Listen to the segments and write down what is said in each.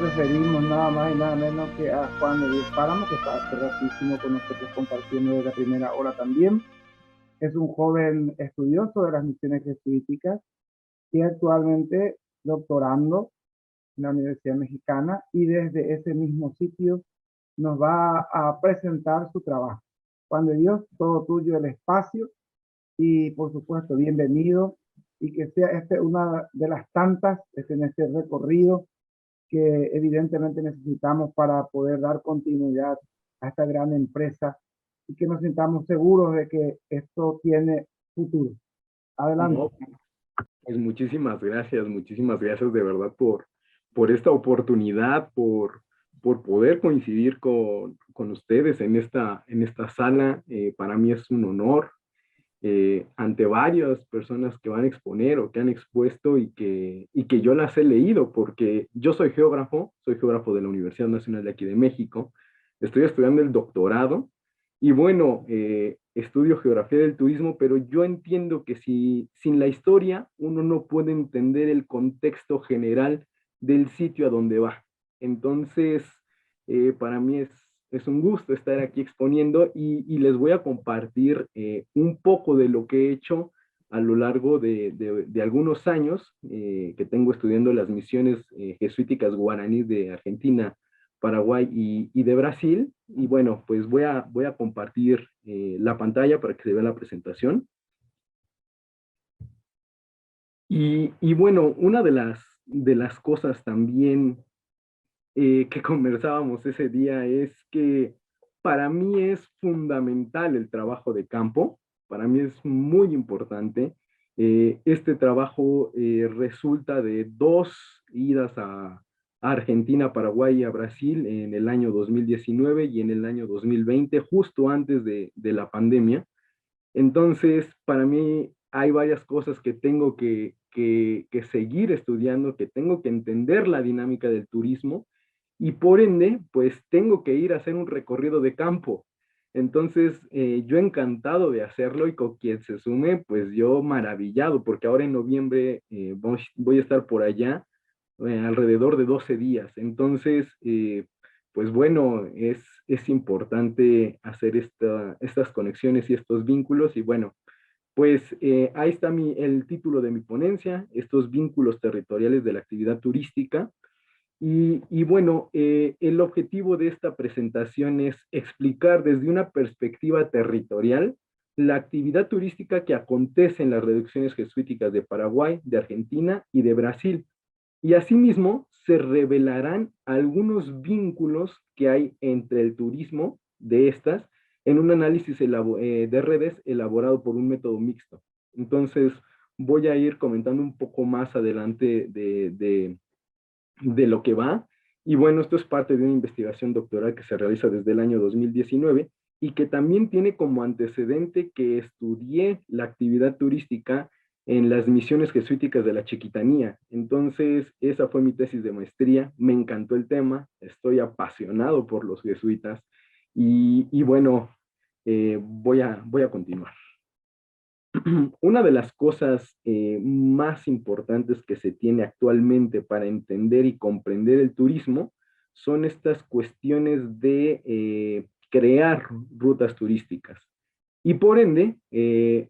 referimos nada más y nada menos que a Juan de Dios Páramo, que está hace ratísimo con nosotros compartiendo desde la primera hora también. Es un joven estudioso de las misiones jesuíticas y actualmente doctorando en la Universidad Mexicana, y desde ese mismo sitio nos va a presentar su trabajo. Juan de Dios, todo tuyo el espacio y por supuesto bienvenido, y que sea este una de las tantas en este recorrido que evidentemente necesitamos para poder dar continuidad a esta gran empresa y que nos sintamos seguros de que esto tiene futuro. Adelante. No, pues muchísimas gracias de verdad por esta oportunidad, por poder coincidir con ustedes en esta sala. Para mí es un honor ante varias personas que van a exponer o que han expuesto y que yo las he leído, porque yo soy geógrafo de la Universidad Nacional de aquí de México, estoy estudiando el doctorado y bueno, estudio geografía del turismo, pero yo entiendo que si sin la historia uno no puede entender el contexto general del sitio a donde va. Entonces, para mí es un gusto estar aquí exponiendo y les voy a compartir un poco de lo que he hecho a lo largo de algunos años que tengo estudiando las misiones jesuíticas guaraníes de Argentina, Paraguay y de Brasil. Y bueno, pues voy a compartir la pantalla para que se vea la presentación. Y bueno, una de las cosas también que conversábamos ese día es que para mí es fundamental el trabajo de campo, para mí es muy importante. Este trabajo resulta de dos idas a Argentina, Paraguay y a Brasil en el año 2019 y en el año 2020, justo antes de la pandemia. Entonces, para mí hay varias cosas que tengo que seguir estudiando, que tengo que entender la dinámica del turismo y por ende, pues tengo que ir a hacer un recorrido de campo. Entonces, yo encantado de hacerlo y con quien se sume, pues yo maravillado, porque ahora en noviembre voy a estar por allá alrededor de 12 días. Entonces, pues bueno, es importante hacer estas conexiones y estos vínculos y bueno, pues ahí está el título de mi ponencia, estos vínculos territoriales de la actividad turística. Y bueno, el objetivo de esta presentación es explicar desde una perspectiva territorial la actividad turística que acontece en las reducciones jesuíticas de Paraguay, de Argentina y de Brasil. Y asimismo se revelarán algunos vínculos que hay entre el turismo de estas en un análisis de redes elaborado por un método mixto. Entonces, voy a ir comentando un poco más adelante de lo que va. Y bueno, esto es parte de una investigación doctoral que se realiza desde el año 2019 y que también tiene como antecedente que estudié la actividad turística en las misiones jesuíticas de la Chiquitanía. Entonces, esa fue mi tesis de maestría, me encantó el tema, estoy apasionado por los jesuitas y bueno, voy a continuar. Una de las cosas más importantes que se tiene actualmente para entender y comprender el turismo son estas cuestiones de crear rutas turísticas. Y por ende,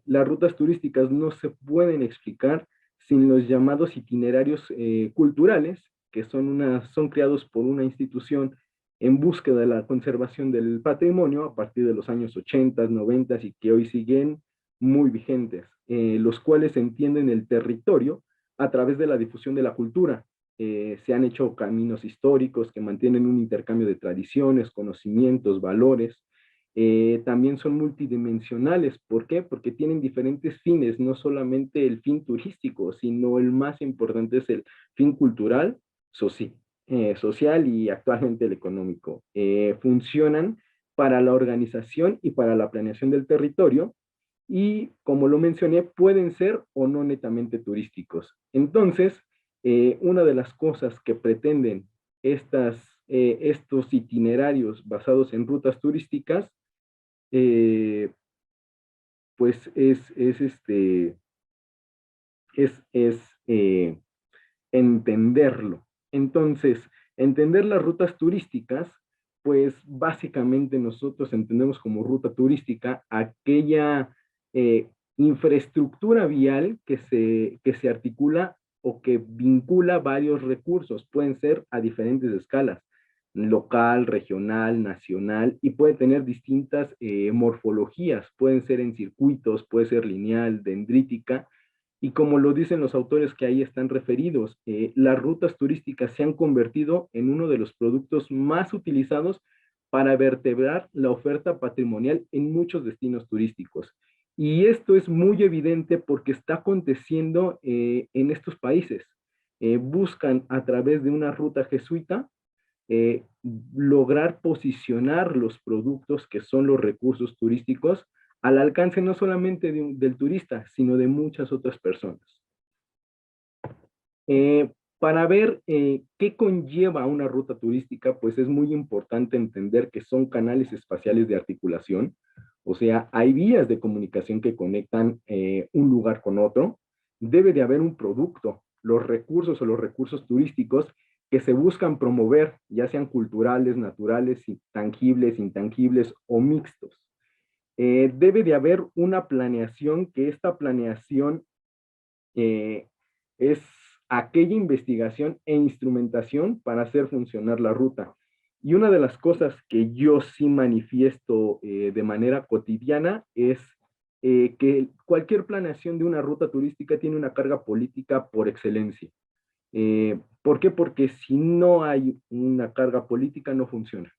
las rutas turísticas no se pueden explicar sin los llamados itinerarios culturales, que son creados por una institución en búsqueda de la conservación del patrimonio a partir de los años 80, 90 y que hoy siguen muy vigentes, los cuales entienden el territorio a través de la difusión de la cultura. Se han hecho caminos históricos que mantienen un intercambio de tradiciones, conocimientos, valores. También son multidimensionales. ¿Por qué? Porque tienen diferentes fines, no solamente el fin turístico, sino el más importante es el fin cultural, soci social y actualmente el económico. Funcionan para la organización y para la planeación del territorio y, como lo mencioné, pueden ser o no netamente turísticos. Entonces, una de las cosas que pretenden estos itinerarios basados en rutas turísticas, eh, pues es entenderlo. Entonces, Entender las rutas turísticas, pues básicamente nosotros entendemos como ruta turística aquella infraestructura vial que se articula o que vincula varios recursos, pueden ser a diferentes escalas, local, regional, nacional, y puede tener distintas morfologías, pueden ser en circuitos, puede ser lineal, dendrítica, y como lo dicen los autores que ahí están referidos, las rutas turísticas se han convertido en uno de los productos más utilizados para vertebrar la oferta patrimonial en muchos destinos turísticos. Y esto es muy evidente porque está aconteciendo en estos países. Buscan a través de una ruta jesuita eh, lograr posicionar los productos que son los recursos turísticos al alcance no solamente del turista, sino de muchas otras personas. Para ver qué conlleva una ruta turística, pues es muy importante entender que son canales espaciales de articulación, o sea, hay vías de comunicación que conectan un lugar con otro, debe de haber un producto, los recursos o los recursos turísticos que se buscan promover, ya sean culturales, naturales, tangibles, intangibles o mixtos. Debe de haber una planeación, que esta planeación eh, es aquella investigación e instrumentación para hacer funcionar la ruta. Y una de las cosas que yo sí manifiesto de manera cotidiana es que cualquier planeación de una ruta turística tiene una carga política por excelencia. ¿Por qué? Porque si no hay una carga política no funciona.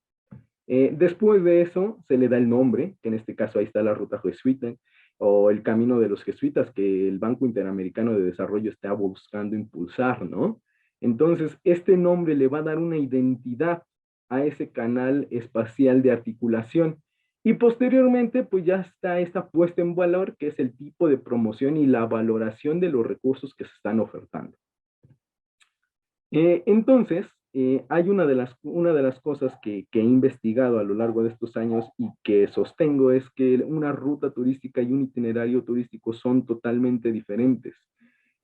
Después de eso se le da el nombre, que en este caso ahí está la ruta jesuita o el camino de los jesuitas que el Banco Interamericano de Desarrollo está buscando impulsar, ¿no? Entonces, este nombre le va a dar una identidad a ese canal espacial de articulación. Y posteriormente, pues ya está esta puesta en valor, que es el tipo de promoción y la valoración de los recursos que se están ofertando. Entonces, hay una de las cosas que he investigado a lo largo de estos años y que sostengo es que una ruta turística y un itinerario turístico son totalmente diferentes,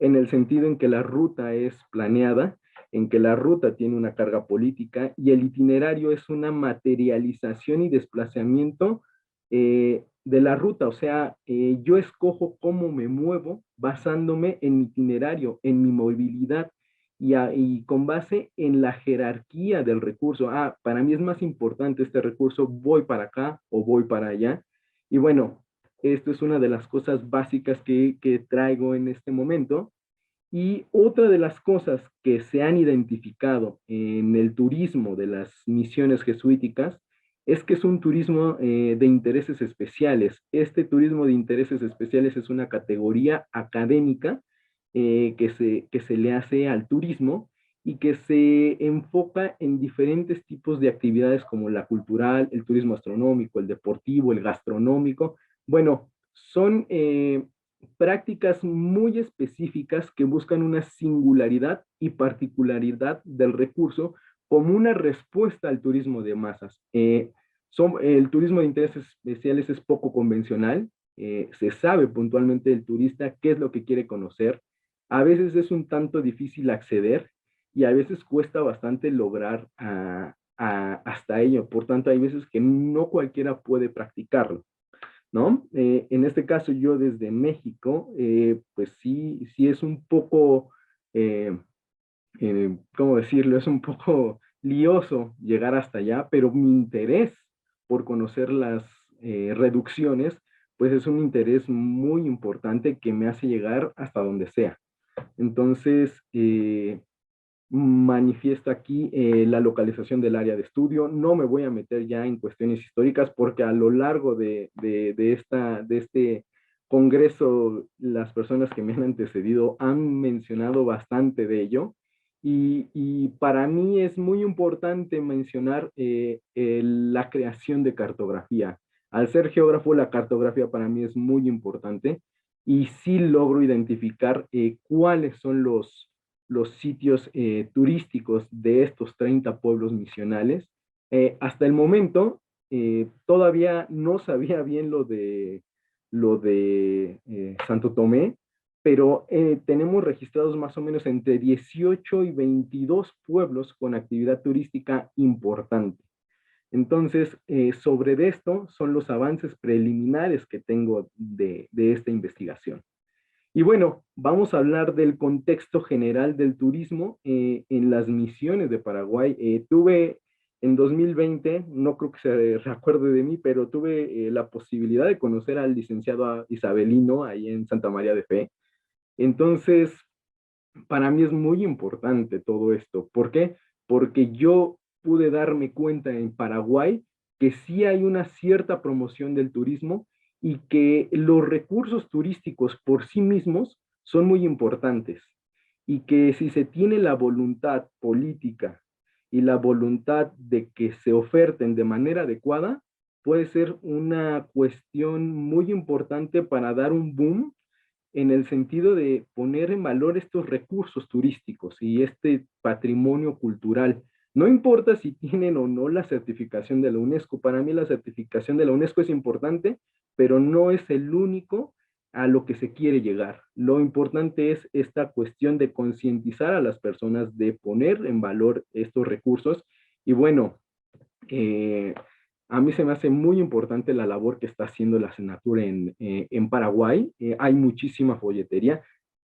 en el sentido en que la ruta es planeada, en que la ruta tiene una carga política y el itinerario es una materialización y desplazamiento de la ruta, o sea, yo escojo cómo me muevo basándome en mi itinerario, en mi movilidad y con base en la jerarquía del recurso. Ah, para mí es más importante este recurso, voy para acá o voy para allá. Y bueno, esto es una de las cosas básicas que traigo en este momento. Y otra de las cosas que se han identificado en el turismo de las misiones jesuíticas es que es un turismo de intereses especiales. Este turismo de intereses especiales es una categoría académica que se le hace al turismo y que se enfoca en diferentes tipos de actividades como la cultural, el turismo astronómico, el deportivo, el gastronómico. Bueno, son prácticas muy específicas que buscan una singularidad y particularidad del recurso como una respuesta al turismo de masas. El turismo de intereses especiales es poco convencional, se sabe puntualmente del turista qué es lo que quiere conocer, a veces es un tanto difícil acceder y a veces cuesta bastante lograr hasta ello, por tanto hay veces que no cualquiera puede practicarlo. ¿No? En este caso yo desde México, pues sí, sí es un poco, ¿cómo decirlo? Es un poco lioso llegar hasta allá, pero mi interés por conocer las reducciones, pues es un interés muy importante que me hace llegar hasta donde sea. Entonces, manifiesta aquí la localización del área de estudio. No me voy a meter ya en cuestiones históricas porque a lo largo de este congreso las personas que me han antecedido han mencionado bastante de ello. Y para mí es muy importante mencionar la creación de cartografía. Al ser geógrafo, la cartografía para mí es muy importante y sí logro identificar cuáles son los sitios turísticos de estos 30 pueblos misionales. Hasta el momento, todavía no sabía bien lo de Santo Tomé, pero tenemos registrados más o menos entre 18 y 22 pueblos con actividad turística importante. Entonces, sobre esto son los avances preliminares que tengo de esta investigación. Y bueno, vamos a hablar del contexto general del turismo en las misiones de Paraguay. Tuve en 2020, no creo que se recuerde de mí, pero tuve la posibilidad de conocer al licenciado Isabelino ahí en Santa María de Fe. Entonces, para mí es muy importante todo esto. ¿Por qué? Porque yo pude darme cuenta en Paraguay que sí hay una cierta promoción del turismo y que los recursos turísticos por sí mismos son muy importantes y que si se tiene la voluntad política y la voluntad de que se oferten de manera adecuada, puede ser una cuestión muy importante para dar un boom en el sentido de poner en valor estos recursos turísticos y este patrimonio cultural. No importa si tienen o no la certificación de la UNESCO, para mí la certificación de la UNESCO es importante, pero no es el único a lo que se quiere llegar. Lo importante es esta cuestión de concientizar a las personas, de poner en valor estos recursos. Y bueno, a mí se me hace muy importante la labor que está haciendo la Senatura en Paraguay. Hay muchísima folletería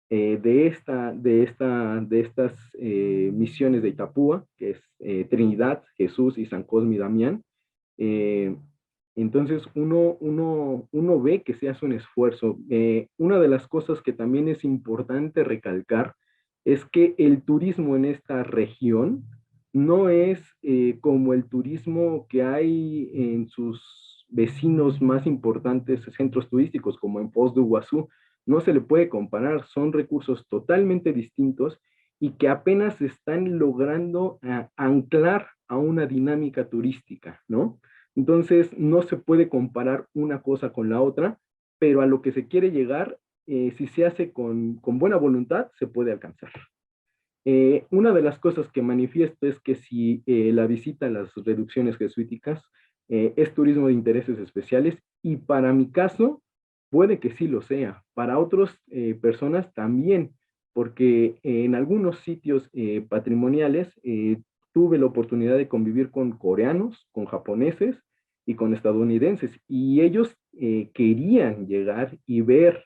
de estas misiones de Itapúa, que es Trinidad, Jesús y San Cosme y Damián. Eh, entonces uno ve que se hace un esfuerzo. Una de las cosas que también es importante recalcar es que el turismo en esta región no es como el turismo que hay en sus vecinos más importantes centros turísticos, como en Foz de Iguazú. No se le puede comparar, son recursos totalmente distintos y que apenas están logrando anclar a una dinámica turística, ¿no? Entonces, no se puede comparar una cosa con la otra, pero a lo que se quiere llegar, si se hace con buena voluntad, se puede alcanzar. Una de las cosas que manifiesto es que si la visita a las reducciones jesuíticas es turismo de intereses especiales, y para mi caso puede que sí lo sea, para otras personas también, porque en algunos sitios patrimoniales tuve la oportunidad de convivir con coreanos, con japoneses y con estadounidenses, y ellos querían llegar y ver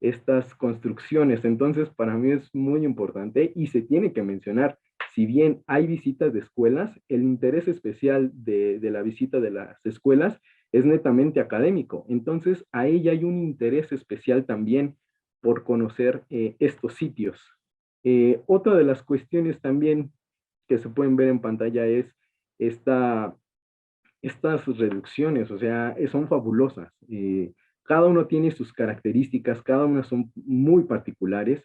estas construcciones. Entonces, para mí es muy importante y se tiene que mencionar, si bien hay visitas de escuelas, el interés especial de la visita de las escuelas es netamente académico. Entonces, a ella hay un interés especial también por conocer estos sitios. Otra de las cuestiones también que se pueden ver en pantalla es esta estas reducciones, o sea, son fabulosas. Cada uno tiene sus características, cada una son muy particulares.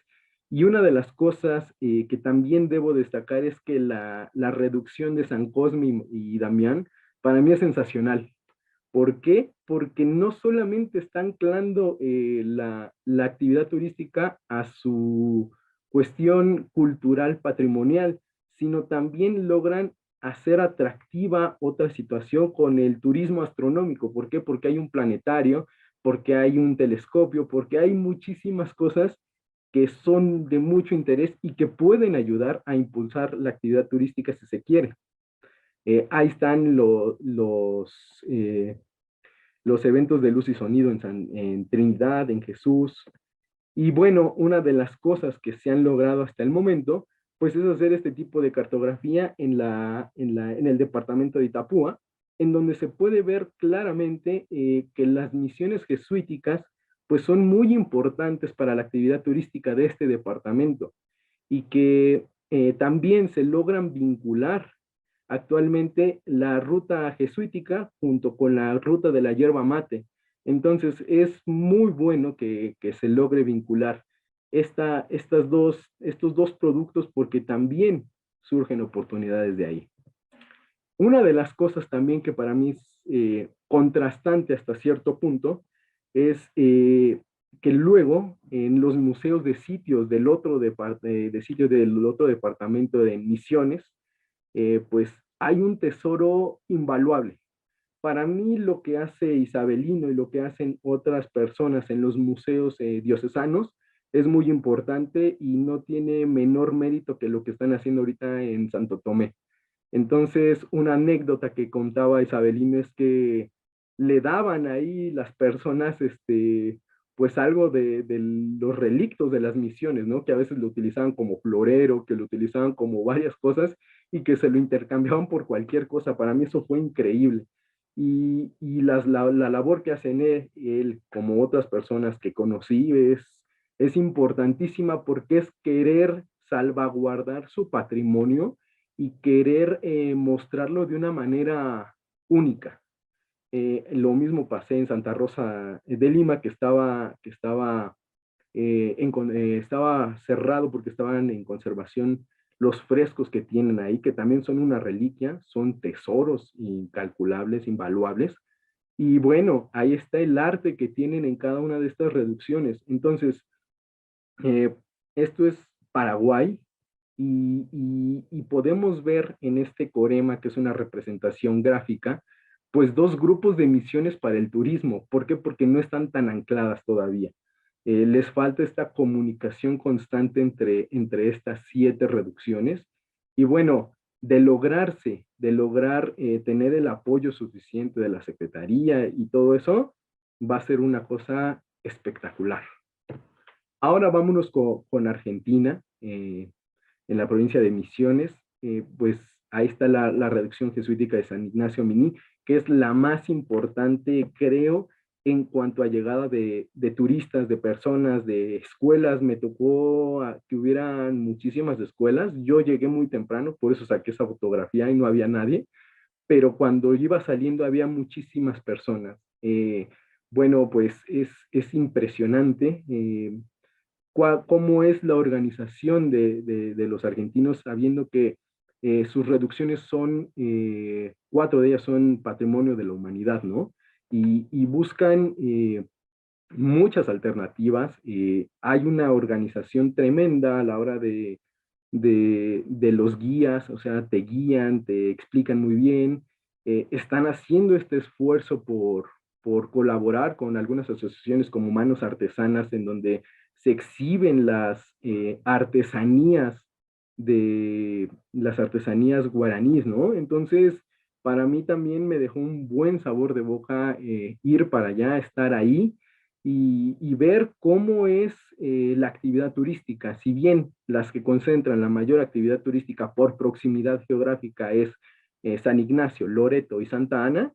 Y una de las cosas que también debo destacar es que la reducción de San Cosme y Damián para mí es sensacional. ¿Por qué? Porque no solamente está anclando la actividad turística a su cuestión cultural patrimonial, sino también logran hacer atractiva otra situación con el turismo astronómico. ¿Por qué? Porque hay un planetario, porque hay un telescopio, porque hay muchísimas cosas que son de mucho interés y que pueden ayudar a impulsar la actividad turística si se quiere. Ahí están los eventos de luz y sonido en Trinidad, en Jesús. Y bueno, una de las cosas que se han logrado hasta el momento, pues es hacer este tipo de cartografía en el departamento de Itapúa, en donde se puede ver claramente que las misiones jesuíticas pues son muy importantes para la actividad turística de este departamento y que también se logran vincular actualmente la ruta jesuítica junto con la ruta de la yerba mate. Entonces es muy bueno que se logre vincular estos dos productos porque también surgen oportunidades de ahí. Una de las cosas también que para mí es contrastante hasta cierto punto es que luego en los museos de sitios de sitios del otro departamento de Misiones, pues hay un tesoro invaluable. Para mí lo que hace Isabelino y lo que hacen otras personas en los museos diocesanos es muy importante y no tiene menor mérito que lo que están haciendo ahorita en Santo Tomé. Entonces, una anécdota que contaba Isabelino es que le daban ahí las personas, pues algo de los relictos de las misiones, ¿no? Que a veces lo utilizaban como florero, que lo utilizaban como varias cosas y que se lo intercambiaban por cualquier cosa. Para mí eso fue increíble. Y la labor que hacen él, como otras personas que conocí, es importantísima porque es querer salvaguardar su patrimonio y querer mostrarlo de una manera única. Lo mismo pasé en Santa Rosa de Lima, estaba cerrado porque estaban en conservación los frescos que tienen ahí, que también son una reliquia, son tesoros incalculables, invaluables. Y bueno, ahí está el arte que tienen en cada una de estas reducciones. Entonces, eh, esto es Paraguay y podemos ver en este corema, que es una representación gráfica, pues dos grupos de misiones para el turismo. ¿Por qué? Porque no están tan ancladas todavía. Les falta esta comunicación constante entre estas 7 reducciones. Y bueno, de lograr tener el apoyo suficiente de la Secretaría y todo eso, va a ser una cosa espectacular. Ahora vámonos con Argentina, en la provincia de Misiones, pues ahí está la reducción jesuítica de San Ignacio Miní, que es la más importante, creo, en cuanto a llegada de turistas, de personas, de escuelas. Me tocó que hubieran muchísimas escuelas. Yo llegué muy temprano, por eso saqué esa fotografía y no había nadie, pero cuando iba saliendo había muchísimas personas. Bueno, pues es impresionante. Cómo es la organización de los argentinos, sabiendo que sus reducciones son, 4 de ellas son patrimonio de la humanidad, ¿no? Y buscan muchas alternativas. Hay una organización tremenda a la hora de los guías, o sea, te guían, te explican muy bien, están haciendo este esfuerzo por colaborar con algunas asociaciones como Manos Artesanas, en donde se exhiben las artesanías guaraníes, ¿no? Entonces, para mí también me dejó un buen sabor de boca ir para allá, estar ahí y ver cómo es la actividad turística. Si bien las que concentran la mayor actividad turística por proximidad geográfica es San Ignacio, Loreto y Santa Ana,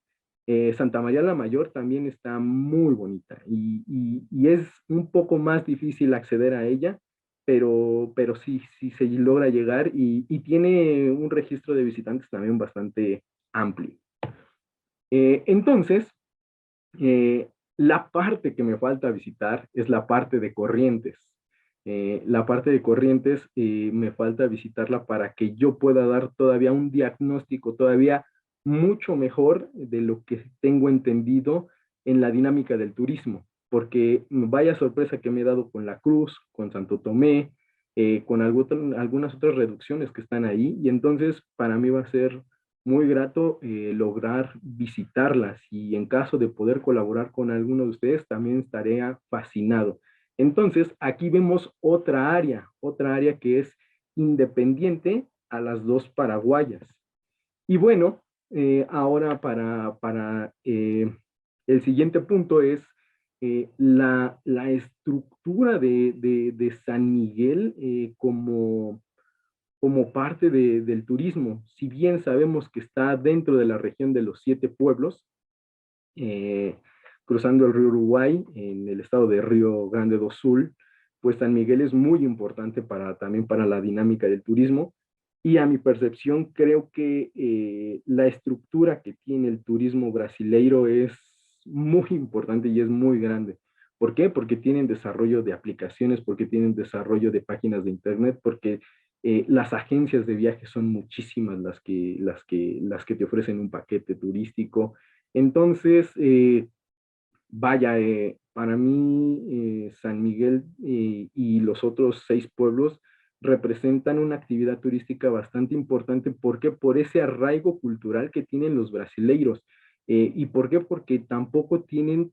Santa María la Mayor también está muy bonita y es un poco más difícil acceder a ella, pero sí, sí se logra llegar y tiene un registro de visitantes también bastante amplio. Entonces, la parte que me falta visitar es la parte de Corrientes. La parte de Corrientes me falta visitarla para que yo pueda dar todavía un diagnóstico todavía mucho mejor de lo que tengo entendido en la dinámica del turismo, porque vaya sorpresa que me he dado con La Cruz, con Santo Tomé, con algunas otras reducciones que están ahí, y entonces para mí va a ser muy grato lograr visitarlas y en caso de poder colaborar con alguno de ustedes, también estaré fascinado. Entonces, aquí vemos otra área que es independiente a las dos paraguayas. Y bueno, ahora para el siguiente punto es la estructura de San Miguel como parte del turismo. Si bien sabemos que está dentro de la región de los 7 pueblos, eh, cruzando el río Uruguay en el estado de Río Grande do Sul, pues San Miguel es muy importante también para la dinámica del turismo. Y a mi percepción, creo que la estructura que tiene el turismo brasileiro es muy importante y es muy grande. ¿Por qué? Porque tienen desarrollo de aplicaciones, porque tienen desarrollo de páginas de internet, porque las agencias de viajes son muchísimas las que te ofrecen un paquete turístico. Entonces, vaya, para mí San Miguel y los otros 6 pueblos representan una actividad turística bastante importante. ¿Por qué? Por ese arraigo cultural que tienen los brasileiros. ¿Y por qué? Porque tampoco tienen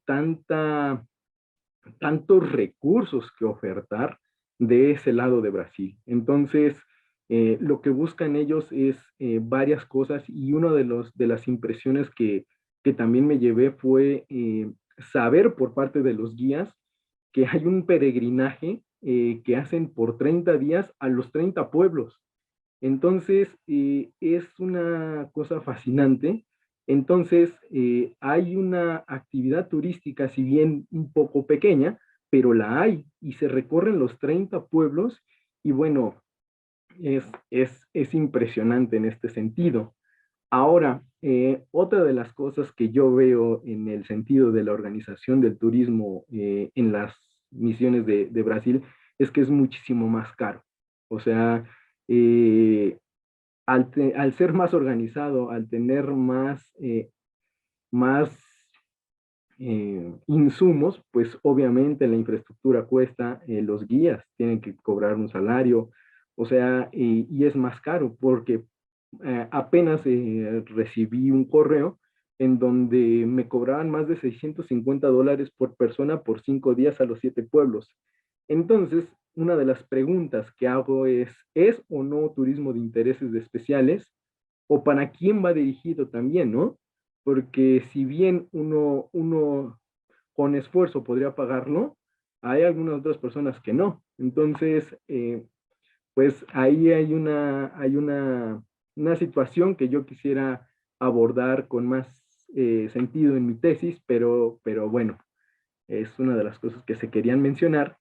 tantos recursos que ofertar de ese lado de Brasil. Entonces, lo que buscan ellos es varias cosas y una de las impresiones que también me llevé fue saber por parte de los guías que hay un peregrinaje que hacen por 30 días a los 30 pueblos. Entonces, es una cosa fascinante. Entonces, hay una actividad turística, si bien un poco pequeña, pero la hay y se recorren los 30 pueblos y bueno, es impresionante en este sentido. Ahora, otra de las cosas que yo veo en el sentido de la organización del turismo en las misiones de Brasil es que es muchísimo más caro. O sea, eh, al ser más organizado, al tener más insumos, pues obviamente la infraestructura cuesta, los guías tienen que cobrar un salario, o sea, y es más caro porque apenas recibí un correo en donde me cobraban más de $650 por persona por 5 días a los 7 pueblos. Entonces, una de las preguntas que hago ¿es o no turismo de intereses especiales? ¿O para quién va dirigido también, no? Porque si bien uno con esfuerzo podría pagarlo, hay algunas otras personas que no. Entonces, pues ahí una situación que yo quisiera abordar con más sentido en mi tesis, pero bueno, es una de las cosas que se querían mencionar.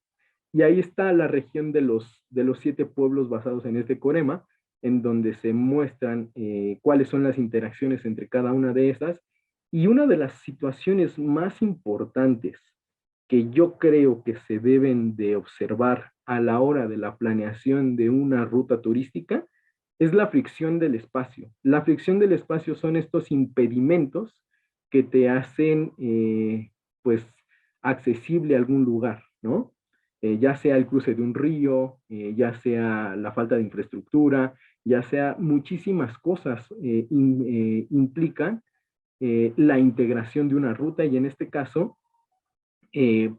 Y ahí está la región de los 7 pueblos basados en este corema, en donde se muestran cuáles son las interacciones entre cada una de esas. Y una de las situaciones más importantes que yo creo que se deben de observar a la hora de la planeación de una ruta turística es la fricción del espacio. La fricción del espacio son estos impedimentos que te hacen, pues, accesible a algún lugar, ¿no? Ya sea el cruce de un río, ya sea la falta de infraestructura, ya sea muchísimas cosas implican la integración de una ruta y en este caso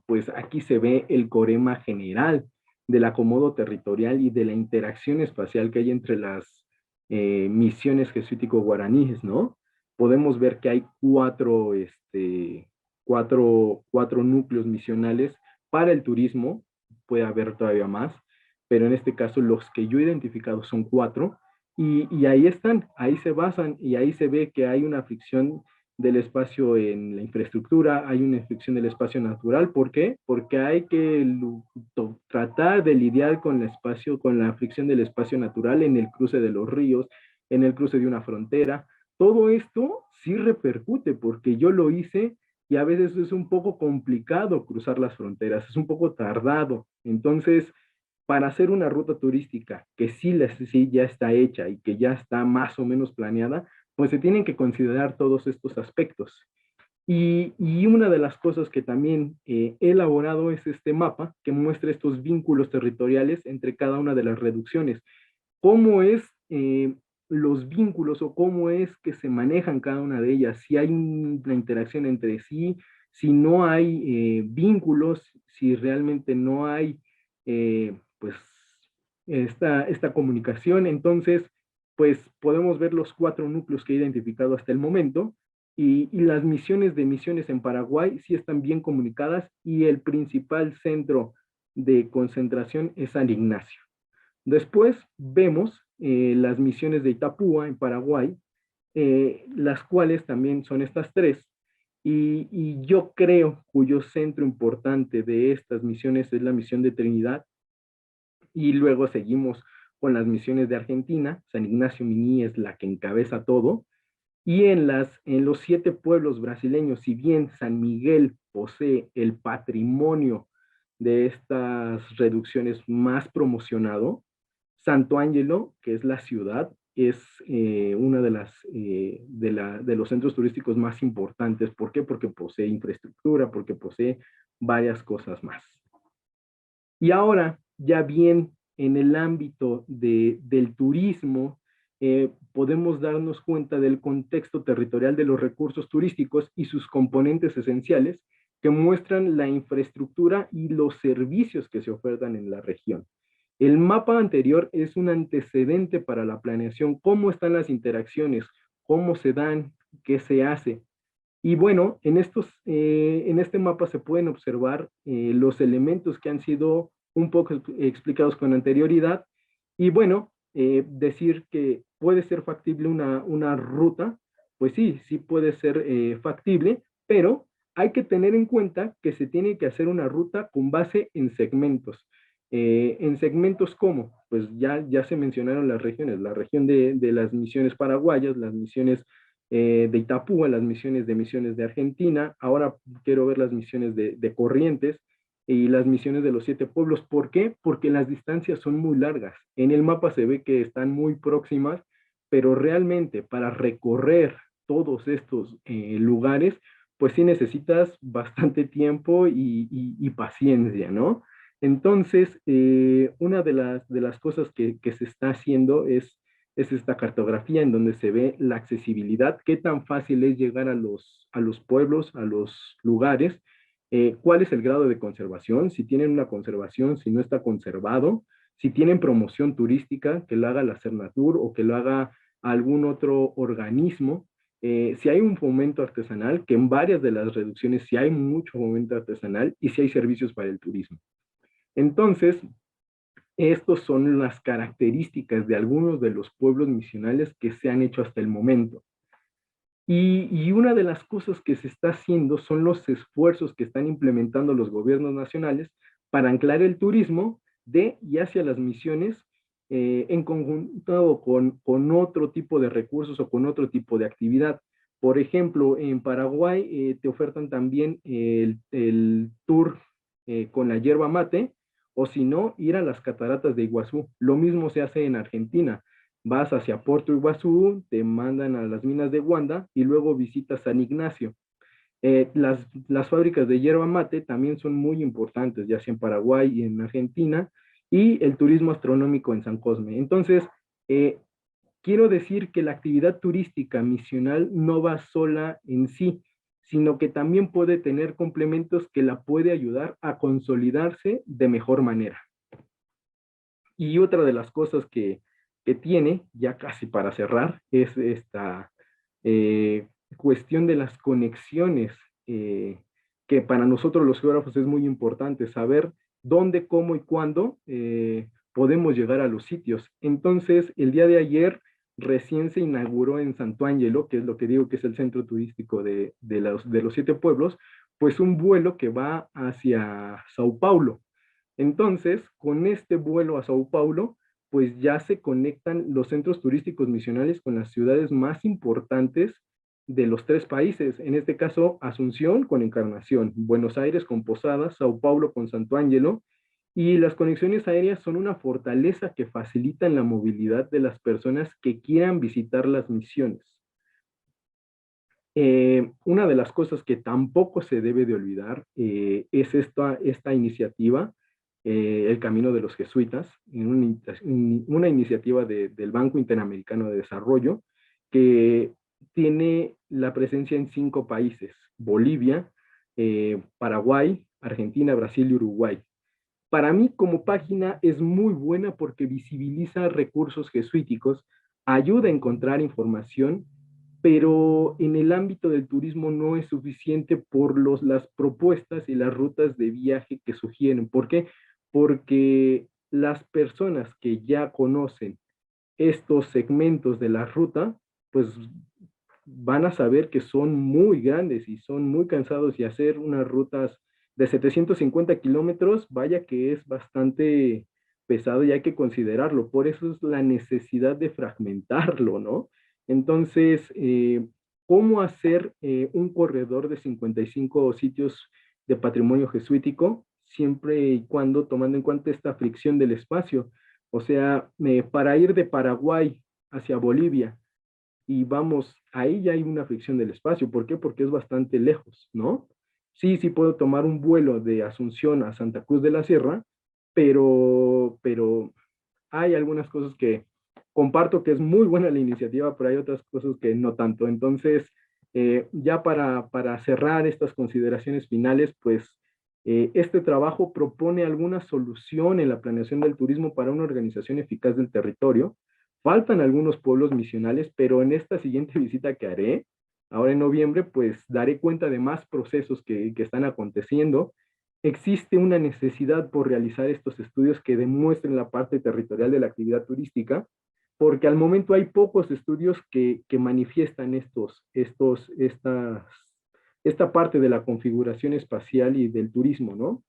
pues aquí se ve el corema general del acomodo territorial y de la interacción espacial que hay entre las misiones jesuítico-guaraníes, ¿no? Podemos ver que hay cuatro núcleos misionales para el turismo, puede haber todavía más, pero en este caso los que yo he identificado son 4, y ahí están, ahí se basan y ahí se ve que hay una fricción del espacio en la infraestructura, hay una infección del espacio natural. ¿Por qué? Porque hay que tratar de lidiar con el espacio, con la fricción del espacio natural en el cruce de los ríos, en el cruce de una frontera. Todo esto sí repercute porque yo lo hice y a veces es un poco complicado cruzar las fronteras, es un poco tardado. Entonces, para hacer una ruta turística que sí ya está hecha y que ya está más o menos planeada, pues se tienen que considerar todos estos aspectos. Y una de las cosas que también he elaborado es este mapa que muestra estos vínculos territoriales entre cada una de las reducciones. ¿Cómo es los vínculos o cómo es que se manejan cada una de ellas? Si hay una interacción entre sí, si no hay vínculos, si realmente no hay pues esta comunicación. Entonces, pues podemos ver los 4 núcleos que he identificado hasta el momento y las misiones en Paraguay sí están bien comunicadas y el principal centro de concentración es San Ignacio. Después vemos las misiones de Itapúa en Paraguay, las cuales también son estas 3. Y yo creo cuyo centro importante de estas misiones es la misión de Trinidad, y luego seguimos con las misiones de Argentina. San Ignacio Miní es la que encabeza todo, y en los 7 pueblos brasileños, si bien San Miguel posee el patrimonio de estas reducciones más promocionado, Santo Ángelo, que es la ciudad, es una de los centros turísticos más importantes. ¿Por qué? Porque posee infraestructura, porque posee varias cosas más. Y ahora, ya bien en el ámbito del turismo, podemos darnos cuenta del contexto territorial de los recursos turísticos y sus componentes esenciales, que muestran la infraestructura y los servicios que se ofertan en la región. El mapa anterior es un antecedente para la planeación, cómo están las interacciones, cómo se dan, qué se hace. Y bueno, en este mapa se pueden observar los elementos que han sido un poco explicados con anterioridad. Y bueno, decir que puede ser factible una ruta, pues sí, sí puede ser factible, pero hay que tener en cuenta que se tiene que hacer una ruta con base en segmentos. ¿En segmentos cómo? Pues ya se mencionaron las regiones, la región de las misiones paraguayas, las misiones de Itapúa, las misiones de Argentina, ahora quiero ver las misiones de Corrientes y las misiones de los 7 pueblos. ¿Por qué? Porque las distancias son muy largas. En el mapa se ve que están muy próximas, pero realmente para recorrer todos estos lugares, pues sí necesitas bastante tiempo y paciencia, ¿no? Entonces, una de las cosas que se está haciendo es esta cartografía en donde se ve la accesibilidad, qué tan fácil es llegar a los pueblos, a los lugares, cuál es el grado de conservación, si tienen una conservación, si no está conservado, si tienen promoción turística, que lo haga la Cernatur o que lo haga algún otro organismo, si hay un fomento artesanal, que en varias de las reducciones sí hay mucho fomento artesanal y si hay servicios para el turismo. Entonces, estos son las características de algunos de los pueblos misionales que se han hecho hasta el momento. Y una de las cosas que se está haciendo son los esfuerzos que están implementando los gobiernos nacionales para anclar el turismo de y hacia las misiones en conjunto con otro tipo de recursos o con otro tipo de actividad. Por ejemplo, en Paraguay te ofertan también el tour con la yerba mate, o si no, ir a las cataratas de Iguazú. Lo mismo se hace en Argentina. Vas hacia Puerto Iguazú, te mandan a las minas de Guanda y luego visitas San Ignacio. Las fábricas de yerba mate también son muy importantes, ya sea en Paraguay y en Argentina, y el turismo astronómico en San Cosme. Entonces, eh, quiero decir que la actividad turística misional no va sola en sí, sino que también puede tener complementos que la puede ayudar a consolidarse de mejor manera. Y otra de las cosas que tiene, ya casi para cerrar, es esta cuestión de las conexiones, que para nosotros los geógrafos es muy importante saber dónde, cómo y cuándo podemos llegar a los sitios. Entonces, el día de ayer recién se inauguró en Santo Ángelo, que es lo que digo que es el centro turístico de los 7 pueblos, pues un vuelo que va hacia Sao Paulo. Entonces, con este vuelo a Sao Paulo, pues ya se conectan los centros turísticos misionales con las ciudades más importantes de los 3 países. En este caso, Asunción con Encarnación, Buenos Aires con Posadas, Sao Paulo con Santo Ángelo. Y las conexiones aéreas son una fortaleza que facilitan la movilidad de las personas que quieran visitar las misiones. Una de las cosas que tampoco se debe de olvidar es esta iniciativa, el Camino de los Jesuitas, una iniciativa del Banco Interamericano de Desarrollo que tiene la presencia en 5 países: Bolivia, Paraguay, Argentina, Brasil y Uruguay. Para mí como página es muy buena porque visibiliza recursos jesuíticos, ayuda a encontrar información, pero en el ámbito del turismo no es suficiente por las propuestas y las rutas de viaje que sugieren. ¿Por qué? Porque las personas que ya conocen estos segmentos de la ruta, pues van a saber que son muy grandes y son muy cansados, y hacer unas rutas de 750 kilómetros, vaya que es bastante pesado y hay que considerarlo. Por eso es la necesidad de fragmentarlo, ¿no? Entonces, ¿cómo hacer un corredor de 55 sitios de patrimonio jesuítico, siempre y cuando tomando en cuenta esta fricción del espacio? O sea, para ir de Paraguay hacia Bolivia, y vamos, ahí ya hay una fricción del espacio. ¿Por qué? Porque es bastante lejos, ¿no? Sí, sí puedo tomar un vuelo de Asunción a Santa Cruz de la Sierra, pero hay algunas cosas que comparto que es muy buena la iniciativa, pero hay otras cosas que no tanto. Entonces, Ya para cerrar estas consideraciones finales, pues este trabajo propone alguna solución en la planeación del turismo para una organización eficaz del territorio. Faltan algunos pueblos misionales, pero en esta siguiente visita que haré, ahora en noviembre, pues daré cuenta de más procesos que están aconteciendo. Existe una necesidad por realizar estos estudios que demuestren la parte territorial de la actividad turística, porque al momento hay pocos estudios que manifiestan esta parte de la configuración espacial y del turismo, ¿no?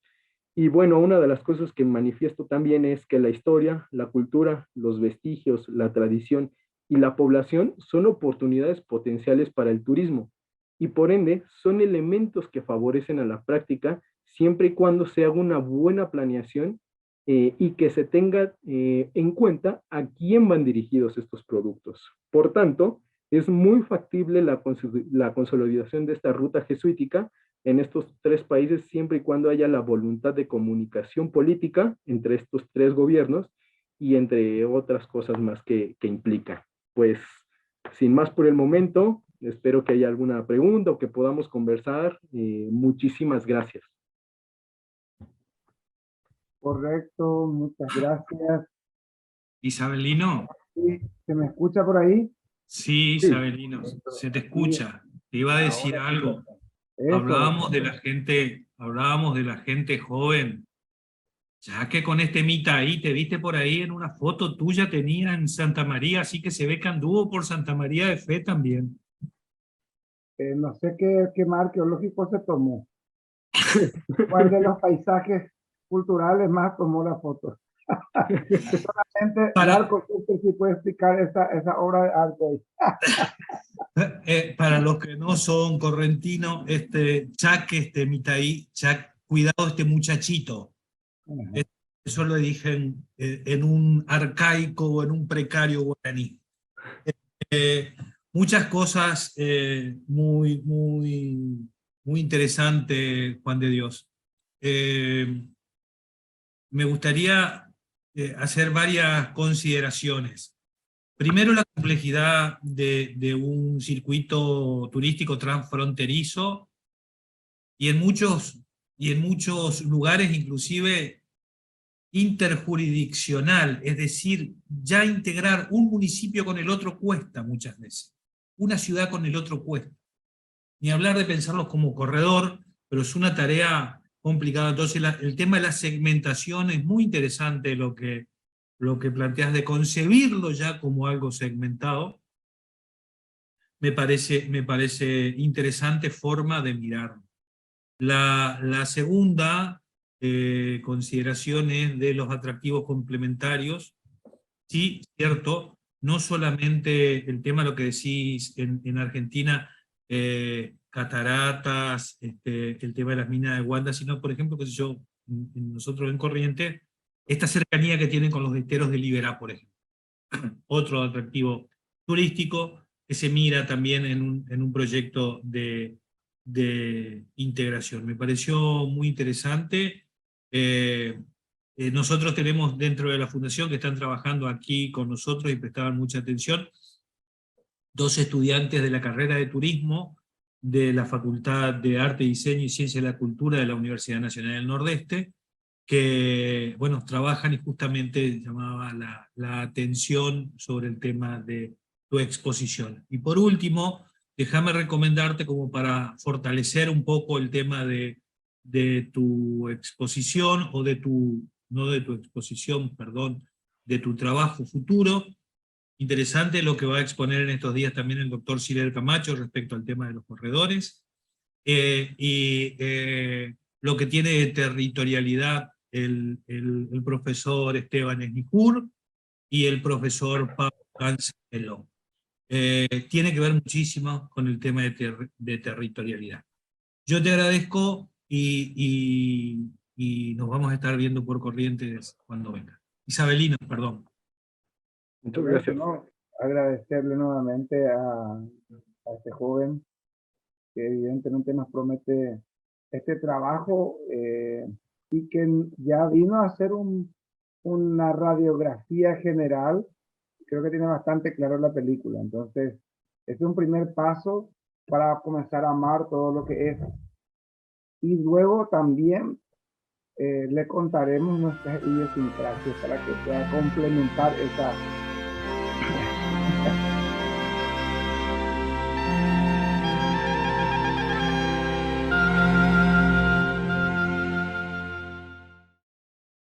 Y bueno, una de las cosas que manifiesto también es que la historia, la cultura, los vestigios, la tradición y la población son oportunidades potenciales para el turismo y por ende son elementos que favorecen a la práctica siempre y cuando se haga una buena planeación y que se tenga en cuenta a quién van dirigidos estos productos. Por tanto, es muy factible la consolidación de esta ruta jesuítica en estos tres países siempre y cuando haya la voluntad de comunicación política entre estos tres gobiernos y entre otras cosas más que implica. Pues sin más por el momento, espero que haya alguna pregunta o que podamos conversar. Muchísimas gracias. Correcto, muchas gracias. Isabelino, Sí, ¿se me escucha por ahí? sí, Sí, Isabelino, se te Sí, escucha. Te iba a decir ahora sí. algo. Eso. Hablábamos de la gente joven, ya que con este Mita ahí, te viste por ahí en una foto tuya tenía en Santa María, así que se ve que anduvo por Santa María de Fe también. No sé qué mar arqueológico se tomó. ¿Cuál de los paisajes culturales más tomó la foto? Gente, Para, Marco, usted sí puede explicar esa obra de arte ahí. para los que no son correntinos, Chac, Mitaí, Chac, cuidado este muchachito. Ajá. Eso lo dije en un arcaico o en un precario guaraní. Eh, Muchas cosas muy interesantes, Juan de Dios. Eh, Me gustaría hacer varias consideraciones. Primero, la complejidad de un circuito turístico transfronterizo y y en muchos lugares inclusive interjurisdiccional, es decir, ya integrar un municipio con el otro cuesta muchas veces, una ciudad con el otro cuesta. Ni hablar de pensarlos como corredor, pero es una tarea complicada. Entonces el tema de la segmentación es muy interesante lo que planteas de concebirlo ya como algo segmentado. Me parece interesante forma de mirarlo. La segunda consideración es de los atractivos complementarios. Sí, cierto, no solamente el tema, lo que decís en Argentina, cataratas, el tema de las minas de Wanda, sino, por ejemplo, qué sé yo, nosotros en Corrientes, esta cercanía que tienen con los esteros de Liberá, por ejemplo. Otro atractivo turístico que se mira también en un proyecto de integración. Me pareció muy interesante. Nosotros tenemos dentro de la fundación que están trabajando aquí con nosotros y prestaban mucha atención, dos estudiantes de la carrera de turismo de la Facultad de Arte, Diseño y Ciencia de la Cultura de la Universidad Nacional del Nordeste, que, bueno, trabajan y justamente llamaba la atención sobre el tema de tu exposición. Y por último, déjame recomendarte como para fortalecer un poco el tema de tu exposición, o no de tu exposición, perdón, de tu trabajo futuro. Interesante lo que va a exponer en estos días también el doctor Siler Camacho respecto al tema de los corredores. Lo que tiene de territorialidad el profesor Esteban Esnicur y el profesor Pablo Cancelo. Tiene que ver muchísimo con el tema de territorialidad. Yo te agradezco y nos vamos a estar viendo por Corrientes cuando venga. Isabelino, perdón. muchas Correcto, gracias. ¿no? Agradecerle nuevamente a este joven que evidentemente nos promete este trabajo y que ya vino a hacer una radiografía general. Creo que tiene bastante claro la película. Entonces, es un primer paso para comenzar a amar todo lo que es. Y luego también le contaremos nuestras idiosincrasias para que pueda complementar esa